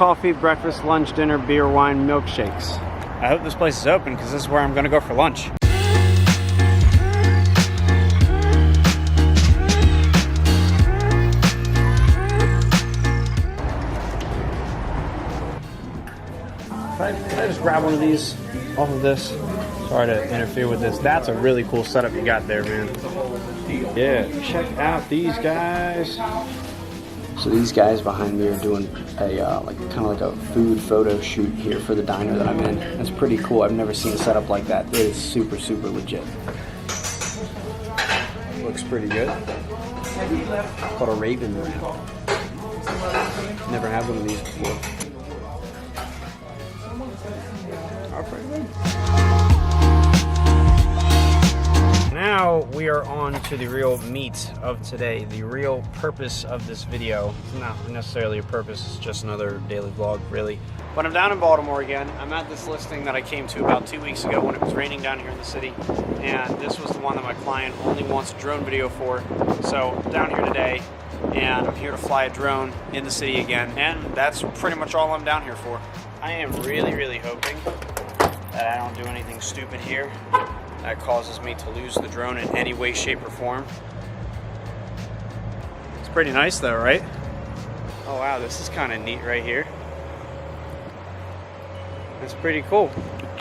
coffee, breakfast, lunch, dinner, beer, wine, milkshakes. I hope this place is open because this is where I'm gonna go for lunch. Can I just grab one of these off of this? Sorry to interfere with this. That's a really cool setup you got there, man. Yeah, check out these guys. So these guys behind me are doing a kind of like a food photo shoot here for the diner that I'm in. It's pretty cool. I've never seen a setup like that. It is super, super legit. Looks pretty good. It's called a Raven Wrap. Never had one of these before. Now we are on to the real meat of today, the real purpose of this video. It's not necessarily a purpose, it's just another daily vlog, really. But I'm down in Baltimore again. I'm at this listing that I came to about 2 weeks ago when it was raining down here in the city. And this was the one that my client only wants a drone video for. So I'm down here today, and I'm here to fly a drone in the city again. And that's pretty much all I'm down here for. I am really, really hoping that I don't do anything stupid here that causes me to lose the drone in any way, shape, or form. It's pretty nice though, right? Oh wow, this is kind of neat right here. It's pretty cool.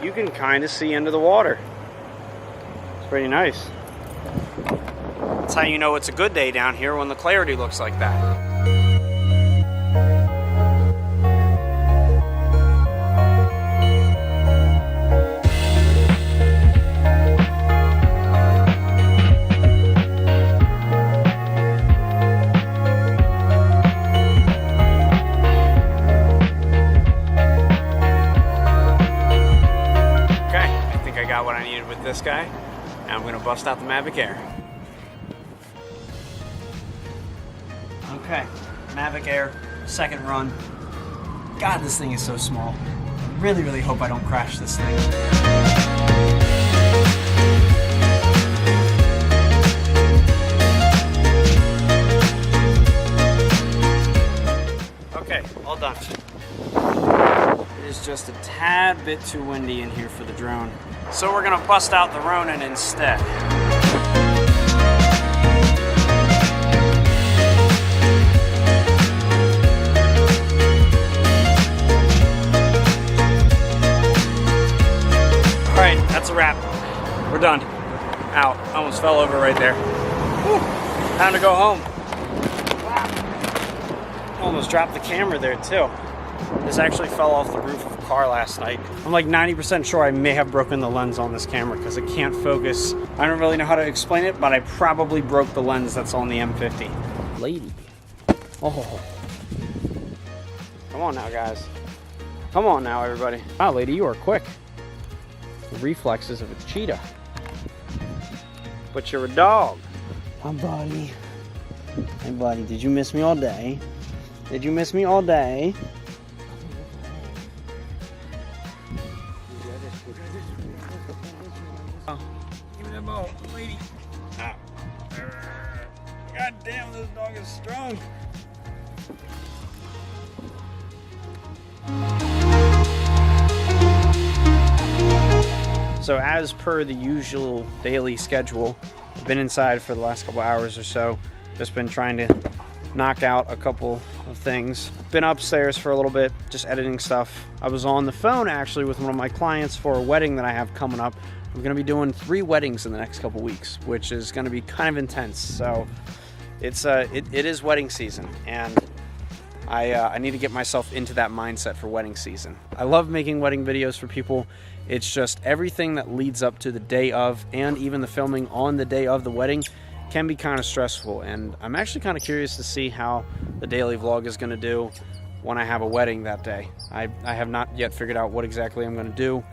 You can kind of see into the water. It's pretty nice. That's how you know it's a good day down here, when the clarity looks like that. What I needed with this guy, and I'm gonna bust out the Mavic Air. Okay, Mavic Air, second run. God, this thing is so small. I really, really hope I don't crash this thing. Okay, all done. It is just a tad bit too windy in here for the drone. So we're gonna bust out the Ronin instead. All right, that's a wrap. We're done. Out, almost fell over right there. Whew. Time to go home. Wow. Almost dropped the camera there too. This actually fell off the roof of a car last night. I'm like 90% sure I may have broken the lens on this camera because it can't focus. I don't really know how to explain it, but I probably broke the lens that's on the M50. Lady. Oh. Come on now, guys. Come on now, everybody. Wow, lady, you are quick. The reflexes of a cheetah. But you're a dog. Hi, buddy. Hey, buddy, did you miss me all day? Did you miss me all day? Give me that ball, lady. Ah. God damn, this dog is strong. So as per the usual daily schedule, I've been inside for the last couple hours or so. Just been trying to knock out a couple of things. Been upstairs for a little bit, just editing stuff. I was on the phone actually with one of my clients for a wedding that I have coming up. I'm gonna be doing 3 weddings in the next couple weeks, which is gonna be kind of intense. So it's it is wedding season, and I need to get myself into that mindset for wedding season. I love making wedding videos for people. It's just everything that leads up to the day of, and even the filming on the day of the wedding, can be kind of stressful. And I'm actually kind of curious to see how the daily vlog is going to do when I have a wedding that day. I have not yet figured out what exactly I'm going to do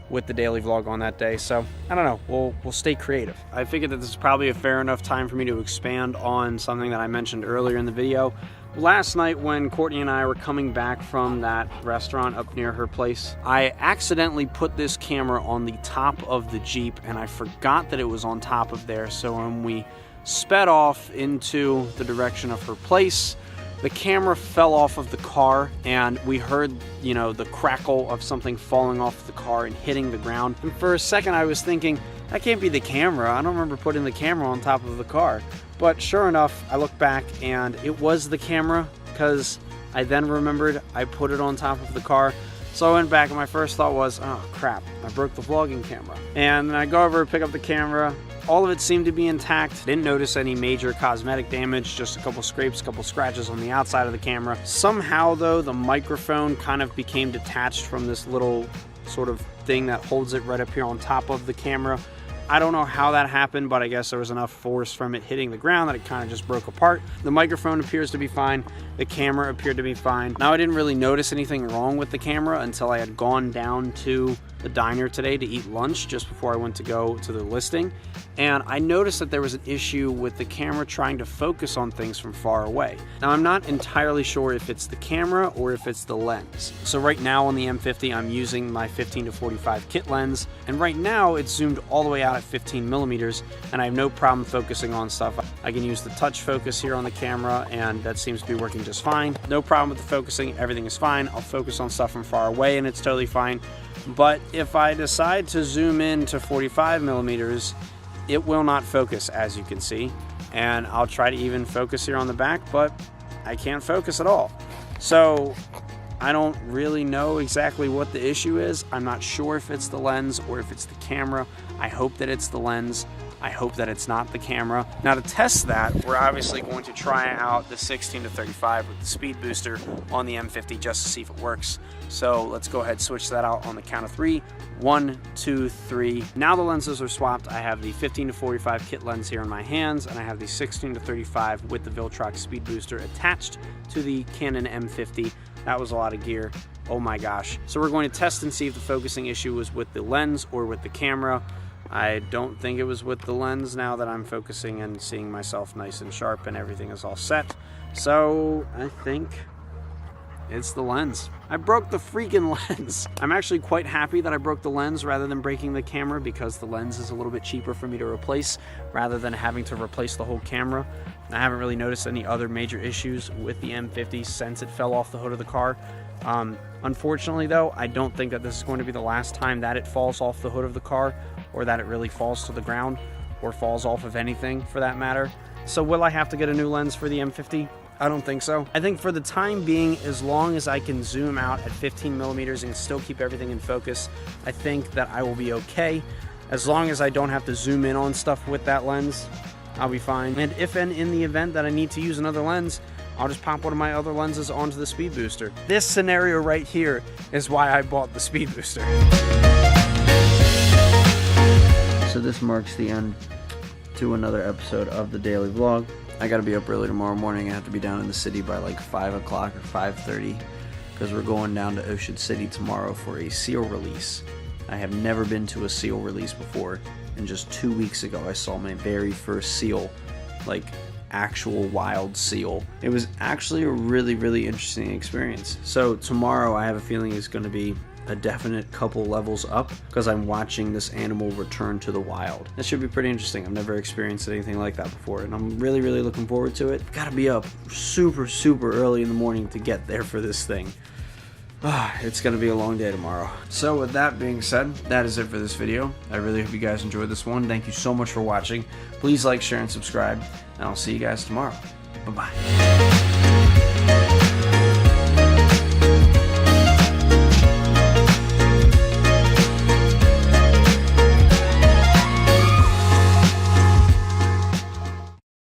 with the daily vlog on that day, so I don't know, we'll stay creative. I figured that this is probably a fair enough time for me to expand on something that I mentioned earlier in the video. Last night when Courtney and I were coming back from that restaurant up near her place, I accidentally put this camera on the top of the Jeep, and I forgot that it was on top of there. So when we sped off into the direction of her place, the camera fell off of the car, and we heard, you know, the crackle of something falling off the car and hitting the ground. And for a second I was thinking, that can't be the camera. I don't remember putting the camera on top of the car. But sure enough, I looked back and it was the camera, because I then remembered I put it on top of the car. So I went back and my first thought was, oh crap, I broke the vlogging camera. And then I go over and pick up the camera. All of it seemed to be intact. Didn't notice any major cosmetic damage, just a couple scrapes, a couple scratches on the outside of the camera. Somehow though, the microphone kind of became detached from this little sort of thing that holds it right up here on top of the camera. I don't know how that happened, but I guess there was enough force from it hitting the ground that it kind of just broke apart. The microphone appears to be fine. The camera appeared to be fine. Now, I didn't really notice anything wrong with the camera until I had gone down to the diner today to eat lunch just before I went to go to the listing. And I noticed that there was an issue with the camera trying to focus on things from far away. Now, I'm not entirely sure if it's the camera or if it's the lens. So right now on the M50, I'm using my 15-45 kit lens. And right now it's zoomed all the way out at 15 millimeters, and I have no problem focusing on stuff. I can use the touch focus here on the camera, and that seems to be working just fine. No problem with the focusing, everything is fine. I'll focus on stuff from far away and it's totally fine. But if I decide to zoom in to 45 millimeters, it will not focus, as you can see. And I'll try to even focus here on the back, but I can't focus at all. So I don't really know exactly what the issue is. I'm not sure if it's the lens or if it's the camera. I hope that it's the lens. I hope that it's not the camera. Now, to test that, we're obviously going to try out the 16-35 with the speed booster on the M50 just to see if it works. So let's go ahead and switch that out on the count of 3. 1, 2, 3. Now the lenses are swapped. I have the 15-45 kit lens here in my hands, and I have the 16-35 with the Viltrox speed booster attached to the Canon M50. That was a lot of gear. Oh my gosh. So we're going to test and see if the focusing issue was with the lens or with the camera. I don't think it was with the lens now that I'm focusing and seeing myself nice and sharp and everything is all set. So I think it's the lens. I broke the freaking lens. I'm actually quite happy that I broke the lens rather than breaking the camera, because the lens is a little bit cheaper for me to replace rather than having to replace the whole camera. I haven't really noticed any other major issues with the M50 since it fell off the hood of the car. Unfortunately though, I don't think that this is going to be the last time that it falls off the hood of the car, or that it really falls to the ground, or falls off of anything for that matter. So will I have to get a new lens for the M50? I don't think so. I think for the time being, as long as I can zoom out at 15 millimeters and still keep everything in focus, I think that I will be okay. As long as I don't have to zoom in on stuff with that lens, I'll be fine. And if and in the event that I need to use another lens, I'll just pop one of my other lenses onto the speed booster. This scenario right here is why I bought the speed booster. So this marks the end to another episode of the daily vlog. I gotta be up early tomorrow morning. I have to be down in the city by like 5 o'clock or 5:30, because we're going down to Ocean City tomorrow for a seal release. I have never been to a seal release before, and just 2 weeks ago I saw my very first seal, like actual wild seal. It was actually a really, really interesting experience. So tomorrow I have a feeling is going to be a definite couple levels up, because I'm watching this animal return to the wild. That should be pretty interesting. I've never experienced anything like that before, and I'm really, really looking forward to it. Gotta be up super, super early in the morning to get there for this thing. It's gonna be a long day tomorrow. So with that being said, that is it for this video. I really hope you guys enjoyed this one. Thank you so much for watching. Please like, share, and subscribe, and I'll see you guys tomorrow. Bye-bye.